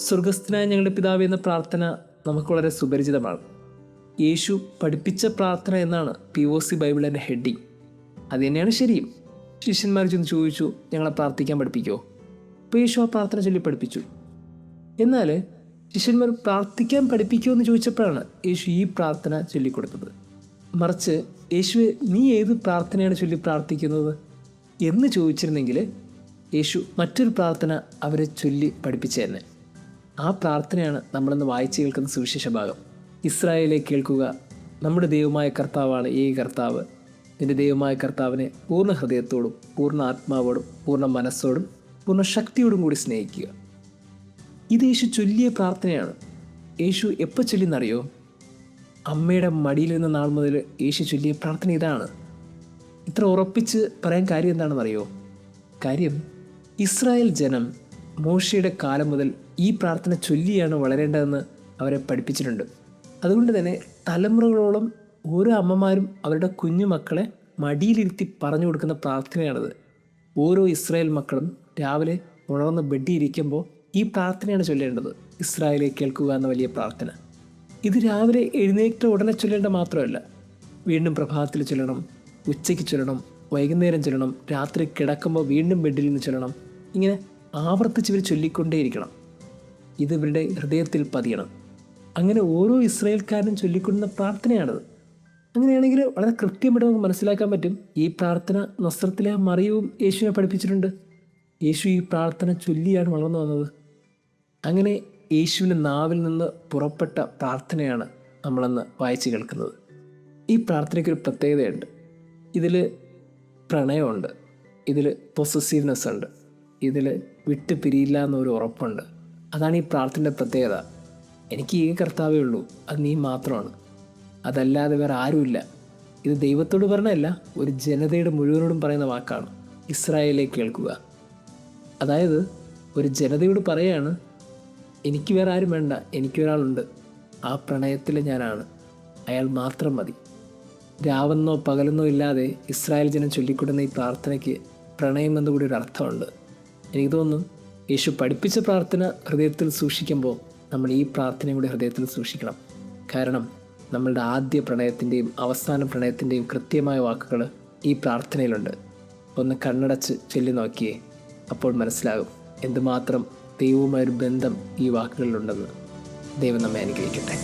സ്വർഗസ്ഥനായ ഞങ്ങളുടെ പിതാവേ എന്ന പ്രാർത്ഥന നമുക്ക് വളരെ സുപരിചിതമാണ്. യേശു പഠിപ്പിച്ച പ്രാർത്ഥന എന്നാണ് POC ബൈബിളിൻ്റെ ഹെഡിങ്. അത് തന്നെയാണ് ശരിയും. ശിഷ്യന്മാർ ചെന്ന് ചോദിച്ചു, ഞങ്ങളെ പ്രാർത്ഥിക്കാൻ പഠിപ്പിക്കുമോ? അപ്പോൾ യേശു ആ പ്രാർത്ഥന ചൊല്ലി പഠിപ്പിച്ചു. എന്നാൽ ശിഷ്യന്മാർ പ്രാർത്ഥിക്കാൻ പഠിപ്പിക്കുമോ എന്ന് ചോദിച്ചപ്പോഴാണ് യേശു ഈ പ്രാർത്ഥന ചൊല്ലിക്കൊടുത്തത്. മറിച്ച് യേശുവെ, നീ ഏത് പ്രാർത്ഥനയാണ് ചൊല്ലി പ്രാർത്ഥിക്കുന്നത് എന്ന് ചോദിച്ചിരുന്നെങ്കിൽ യേശു മറ്റൊരു പ്രാർത്ഥന അവരെ ചൊല്ലി പഠിപ്പിച്ചു തന്നെ. ആ പ്രാർത്ഥനയാണ് നമ്മളിന്ന് വായിച്ച് കേൾക്കുന്ന സുവിശേഷ ഭാഗം. ഇസ്രായേലെ കേൾക്കുക, നമ്മുടെ ദൈവമായ കർത്താവാണ് ഏക കർത്താവ്. നിന്റെ ദൈവമായ കർത്താവിനെ പൂർണ്ണ ഹൃദയത്തോടും പൂർണ്ണ ആത്മാവോടും പൂർണ്ണ മനസ്സോടും പൂർണ്ണ ശക്തിയോടും കൂടി സ്നേഹിക്കുക. ഇത് യേശു ചൊല്ലിയ പ്രാർത്ഥനയാണ്. യേശു എപ്പോൾ ചൊല്ലിയെന്നറിയോ? അമ്മയുടെ മടിയിൽ നിന്ന നാൾ മുതൽ യേശു ചൊല്ലിയ പ്രാർത്ഥന ഇതാണ്. ഇത്ര ഉറപ്പിച്ച് പറയാൻ കാര്യം എന്താണെന്നറിയോ? കാര്യം, ഇസ്രായേൽ ജനം മോശയുടെ കാലം മുതൽ ഈ പ്രാർത്ഥന ചൊല്ലിയാണ് വളരേണ്ടതെന്ന് അവരെ പഠിപ്പിച്ചിട്ടുണ്ട്. അതുകൊണ്ട് തന്നെ തലമുറകളോളം ഓരോ അമ്മമാരും അവരുടെ കുഞ്ഞു മക്കളെ മടിയിലിരുത്തി പറഞ്ഞു കൊടുക്കുന്ന പ്രാർത്ഥനയാണിത്. ഓരോ ഇസ്രായേൽ മക്കളും രാവിലെ ഉണർന്ന് ബെഡിയിരിക്കുമ്പോൾ ഈ പ്രാർത്ഥനയാണ് ചൊല്ലേണ്ടത്. ഇസ്രായേലെ കേൾക്കുക എന്ന വലിയ പ്രാർത്ഥന. ഇത് രാവിലെ എഴുന്നേറ്റ ഉടനെ ചൊല്ലേണ്ട മാത്രമല്ല, വീണ്ടും പ്രഭാതത്തിൽ ചൊല്ലണം, ഉച്ചയ്ക്ക് ചൊല്ലണം, വൈകുന്നേരം ചൊല്ലണം, രാത്രി കിടക്കുമ്പോൾ വീണ്ടും ബെഡിൽ നിന്ന് ചൊല്ലണം. ഇങ്ങനെ ആവർത്തിച്ച് ഇവർ ചൊല്ലിക്കൊണ്ടേയിരിക്കണം. ഇത് ഇവരുടെ ഹൃദയത്തിൽ പതിയണം. അങ്ങനെ ഓരോ ഇസ്രായേൽക്കാരനും ചൊല്ലിക്കൊള്ളുന്ന പ്രാർത്ഥനയാണത്. അങ്ങനെയാണെങ്കിൽ വളരെ കൃത്യമായിട്ട് നമുക്ക് മനസ്സിലാക്കാൻ പറ്റും, ഈ പ്രാർത്ഥന നസ്രത്തിലെ മറിയവും യേശുവിനെ പഠിപ്പിച്ചിട്ടുണ്ട്. യേശു ഈ പ്രാർത്ഥന ചൊല്ലിയാണ് വളർന്നു വന്നത്. അങ്ങനെ യേശുവിൻ്റെ നാവിൽ നിന്ന് പുറപ്പെട്ട പ്രാർത്ഥനയാണ് നമ്മളന്ന് വായിച്ച് കേൾക്കുന്നത്. ഈ പ്രാർത്ഥനയ്ക്കൊരു പ്രത്യേകതയുണ്ട്. ഇതിൽ പ്രണയമുണ്ട്, ഇതിൽ പൊസസീവ്നെസ് ഉണ്ട്, ഇതിൽ വിട്ട് പിരിയില്ല എന്നൊരു ഉറപ്പുണ്ട്. അതാണ് ഈ പ്രാർത്ഥനയുടെ പ്രത്യേകത. എനിക്ക് ഈ കർത്താവേ ഉള്ളൂ, അത് നീ മാത്രമാണ്, അതല്ലാതെ വേറെ ആരുമില്ല. ഇത് ദൈവത്തോട് പറഞ്ഞതല്ല, ഒരു ജനതയുടെ മുഴുവനോടും പറയുന്ന വാക്കാണ്. ഇസ്രായേലെ കേൾക്കുക. അതായത് ഒരു ജനതയോട് പറയാണ്, എനിക്ക് വേറെ ആരും വേണ്ട, എനിക്കൊരാളുണ്ട്, ആ പ്രണയത്തിൽ ഞാനാണ്, അയാൾ മാത്രം മതി. രാവെന്നോ പകലെന്നോ ഇല്ലാതെ ഇസ്രായേൽ ജനം ചൊല്ലിക്കൊടുന്ന ഈ പ്രാർത്ഥനയ്ക്ക് പ്രണയം എന്നുകൂടി ഒരു അർത്ഥമുണ്ട്. എനിക്ക് തോന്നുന്നു യേശു പഠിപ്പിച്ച പ്രാർത്ഥന ഹൃദയത്തിൽ സൂക്ഷിക്കുമ്പോൾ നമ്മൾ ഈ പ്രാർത്ഥനയും കൂടി ഹൃദയത്തിൽ സൂക്ഷിക്കണം. കാരണം നമ്മളുടെ ആദ്യ പ്രണയത്തിൻ്റെയും അവസാന പ്രണയത്തിൻ്റെയും കൃത്യമായ വാക്കുകൾ ഈ പ്രാർത്ഥനയിലുണ്ട്. ഒന്ന് കണ്ണടച്ച് ചൊല്ലി നോക്കിയേ, അപ്പോൾ മനസ്സിലാകും എന്തുമാത്രം ദൈവവുമായൊരു ബന്ധം ഈ വാക്കുകളിലുണ്ടെന്ന്. ദൈവം നമ്മെ അനുഗ്രഹിക്കട്ടെ.